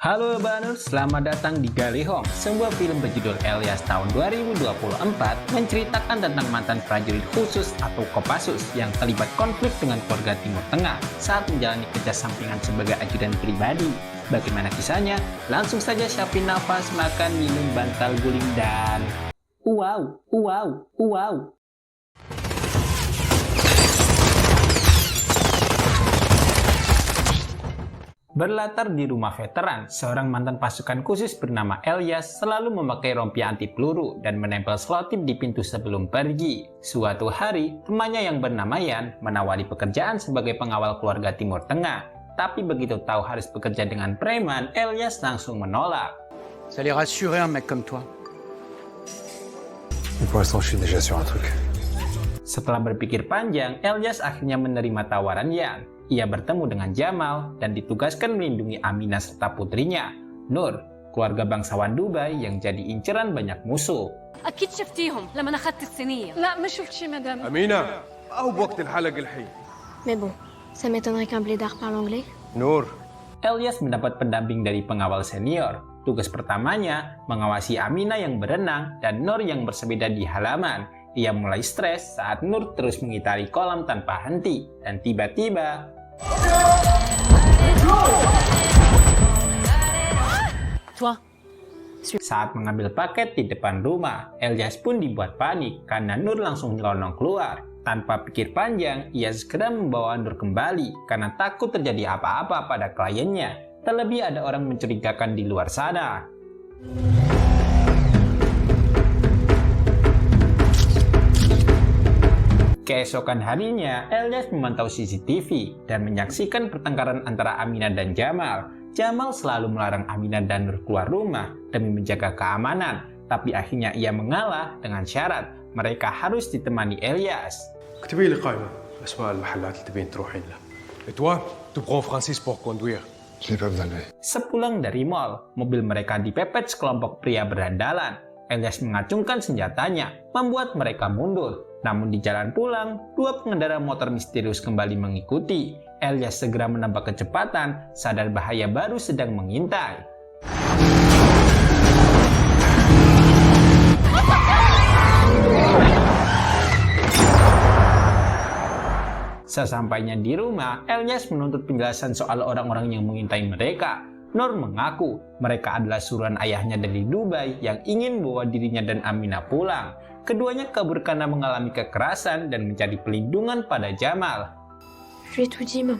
Halo Banur, selamat datang di Galihong, sebuah film berjudul Elias tahun 2024 menceritakan tentang mantan prajurit khusus atau Kopassus yang terlibat konflik dengan keluarga Timur Tengah saat menjalani kerja sampingan sebagai ajudan pribadi. Bagaimana kisahnya? Langsung saja siapin nafas, makan, minum, bantal guling, dan wow. Berlatar di rumah veteran, seorang mantan pasukan khusus bernama Elias selalu memakai rompi anti peluru dan menempel selotip di pintu sebelum pergi. Suatu hari, temannya yang bernama Yan menawari pekerjaan sebagai pengawal keluarga Timur Tengah. Tapi begitu tahu harus bekerja dengan preman, Elias langsung menolak. Ça les rassurer un mec comme toi. Pour l'instant, je suis déjà sur un truc. Setelah berpikir panjang, Elias akhirnya menerima tawaran Yan. Ia bertemu dengan Jamal dan ditugaskan melindungi Aminah serta putrinya, Nur, keluarga bangsawan Dubai yang jadi inceran banyak musuh. أكيد شفتيهم لما أخذت الصينية. لا ما شفت شي مدام. أمينة، ما هو بوقت الحلق الحين. Mais bon, ça m'étonnerait qu'un blédard parle anglais. نور. Elias mendapat pendamping dari pengawal senior. Tugas pertamanya mengawasi Aminah yang berenang dan Nur yang bersepeda di halaman. Ia mulai stres saat Nur terus mengitari kolam tanpa henti dan tiba-tiba saat mengambil paket di depan rumah, Elias pun dibuat panik karena Nur langsung nyelonong keluar. Tanpa pikir panjang, ia segera membawa Nur kembali karena takut terjadi apa-apa pada kliennya. Terlebih ada orang mencurigakan di luar sana. Keesokan harinya, Elias memantau CCTV dan menyaksikan pertengkaran antara Aminah dan Jamal. Jamal selalu melarang Aminah dan Nur keluar rumah demi menjaga keamanan, tapi akhirnya ia mengalah dengan syarat mereka harus ditemani Elias. اكتبي لي قائمة أسماء المحلات اللي تبين تروحين لها. Et toi, tu prends Francis pour conduire. Je n'ai pas besoin de lui. Sepulang dari mall, mobil mereka dipepet sekelompok pria berandalan. Elias mengacungkan senjatanya, membuat mereka mundur. Namun di jalan pulang, dua pengendara motor misterius kembali mengikuti. Elias segera menambah kecepatan, sadar bahaya baru sedang mengintai. Sesampainya di rumah, Elias menuntut penjelasan soal orang-orang yang mengintai mereka. Nur mengaku mereka adalah suruhan ayahnya dari Dubai yang ingin bawa dirinya dan Aminah pulang. Keduanya kabur karena mengalami kekerasan dan mencari pelindungan pada Jamal. Je lui ai tout dit, maman.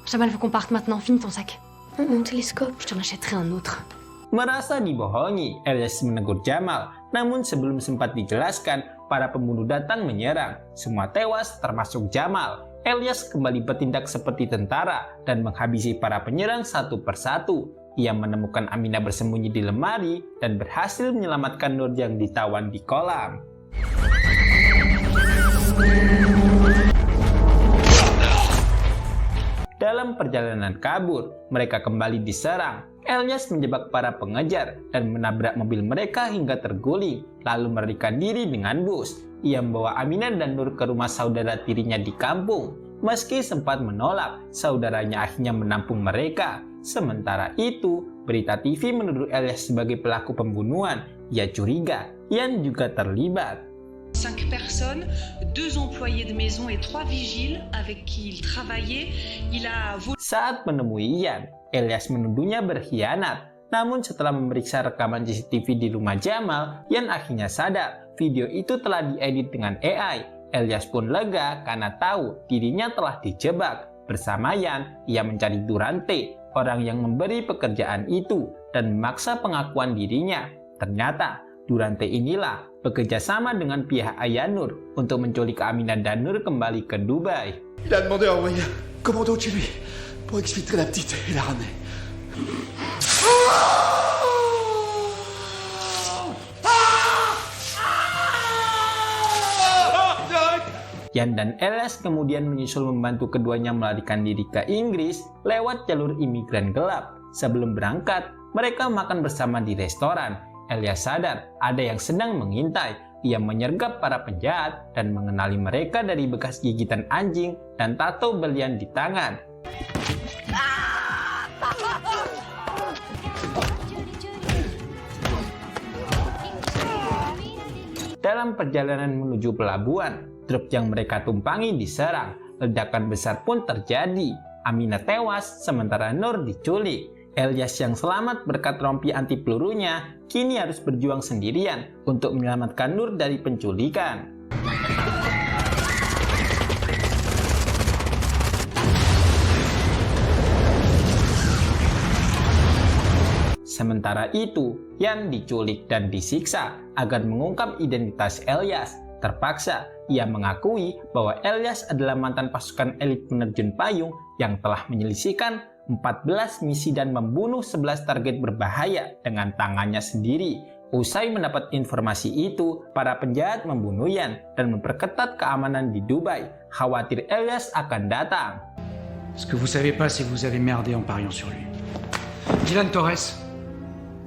Jamal veut qu'on parte maintenant. Finis ton sac. Mon télescope. Je t'en achèterai un autre. Merasa dibohongi, Elias menegur Jamal. Namun sebelum sempat dijelaskan, para pembunuh datang menyerang. Semua tewas termasuk Jamal. Elias kembali bertindak seperti tentara dan menghabisi para penyerang satu persatu. Ia menemukan Aminah bersembunyi di lemari dan berhasil menyelamatkan Nur yang ditawan di kolam. Dalam perjalanan kabur, mereka kembali diserang. Elias menjebak para pengejar dan menabrak mobil mereka hingga terguling, lalu melarikan diri dengan bus. Ia membawa Aminah dan Nur ke rumah saudara tirinya di kampung. Meski sempat menolak, saudaranya akhirnya menampung mereka. Sementara itu, berita TV menuduh Elias sebagai pelaku pembunuhan. Ia curiga, Yan juga terlibat. 5 personnes, 2 employés de maison et 3 vigiles avec qui il travaillait. Il a volé. Saat menemui Yan, Elias menuduhnya berkhianat. Namun setelah memeriksa rekaman CCTV di rumah Jamal, Yan akhirnya sadar video itu telah diedit dengan AI. Elias pun lega karena tahu dirinya telah dijebak. Bersama Yan, ia mencari Durante, orang yang memberi pekerjaan itu, dan memaksa pengakuan dirinya. Ternyata Durante inilah bekerja sama dengan pihak ayah Nur untuk menculik Aminah dan Nur kembali ke Dubai. Il a demandé à envoyer un commando chez lui pour exfiltrer la petite et la ramener. Yan dan Elias kemudian menyusul membantu keduanya melarikan diri ke Inggris lewat jalur imigran gelap. Sebelum berangkat, mereka makan bersama di restoran. Elias sadar ada yang sedang mengintai. Ia menyergap para penjahat dan mengenali mereka dari bekas gigitan anjing dan tato berlian di tangan. dalam perjalanan menuju pelabuhan, truk yang mereka tumpangi diserang. Ledakan besar pun terjadi. Aminah tewas, sementara Nur diculik. Elyas yang selamat berkat rompi anti pelurunya, kini harus berjuang sendirian untuk menyelamatkan Nur dari penculikan. Sementara itu, Yan diculik dan disiksa agar mengungkap identitas Elyas. Terpaksa, ia mengakui bahwa Elyas adalah mantan pasukan elit penerjun payung yang telah menyelesaikan 14 misi dan membunuh 11 target berbahaya dengan tangannya sendiri. Usai mendapat informasi itu, para penjahat membunuh Yan dan memperketat keamanan di Dubai. Khawatir Elyas akan datang. Ce que vous savez pas, c'est que vous avez merdé en pariant sur lui. Dylan Torres,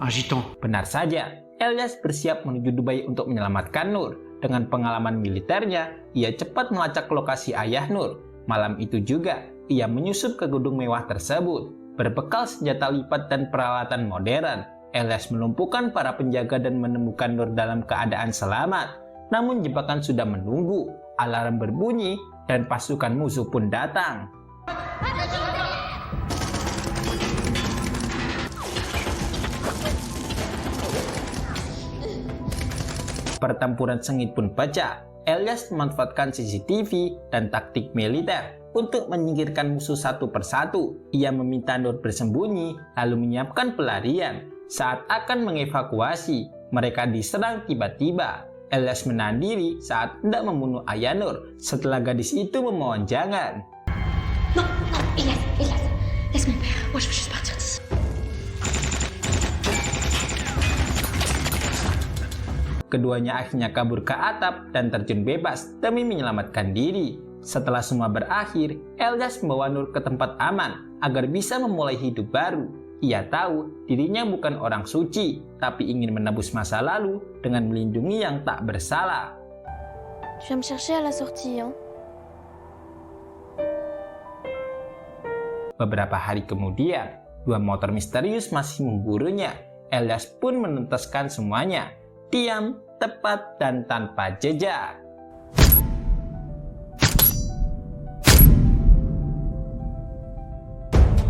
un gitan. Benar saja, Elyas bersiap menuju Dubai untuk menyelamatkan Nur. Dengan pengalaman militernya, ia cepat melacak lokasi ayah Nur. Malam itu juga, ia menyusup ke gedung mewah tersebut. Berbekal senjata lipat dan peralatan modern, Elyas melumpuhkan para penjaga dan menemukan Nur dalam keadaan selamat. Namun jebakan sudah menunggu, alarm berbunyi, dan pasukan musuh pun datang. Pertempuran sengit pun pecah. Elyas memanfaatkan CCTV dan taktik militer untuk menyingkirkan musuh satu persatu. Ia meminta Nur bersembunyi, lalu menyiapkan pelarian. Saat akan mengevakuasi, mereka diserang tiba-tiba. Elyas menahan diri saat hendak membunuh ayah Nur setelah gadis itu memohon jangan. Non, non, Elyas, laisse mon père. Moi, je veux juste partir d'ici. Keduanya akhirnya kabur ke atap dan terjun bebas demi menyelamatkan diri. Setelah semua berakhir, Elyas membawa Nur ke tempat aman agar bisa memulai hidup baru. Ia tahu dirinya bukan orang suci, tapi ingin menebus masa lalu dengan melindungi yang tak bersalah. Tu vas me chercher à la sortie, hein? Beberapa hari kemudian, dua motor misterius masih memburunya. Elyas pun menuntaskan semuanya. Diam, tepat, dan tanpa jejak.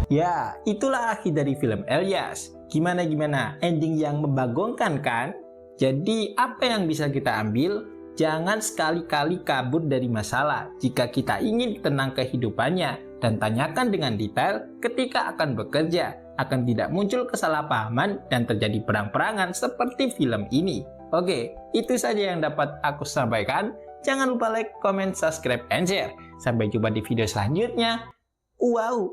Ya, itulah akhir dari film Elyas. Gimana? Ending yang membagongkan kan? Jadi, apa yang bisa kita ambil? Jangan sekali-kali kabur dari masalah jika kita ingin tenang kehidupannya, dan tanyakan dengan detail ketika akan bekerja. Akan tidak muncul kesalahpahaman dan terjadi perang-perangan seperti film ini. Oke, itu saja yang dapat aku sampaikan. Jangan lupa like, comment, subscribe, and share. Sampai jumpa di video selanjutnya. Wow.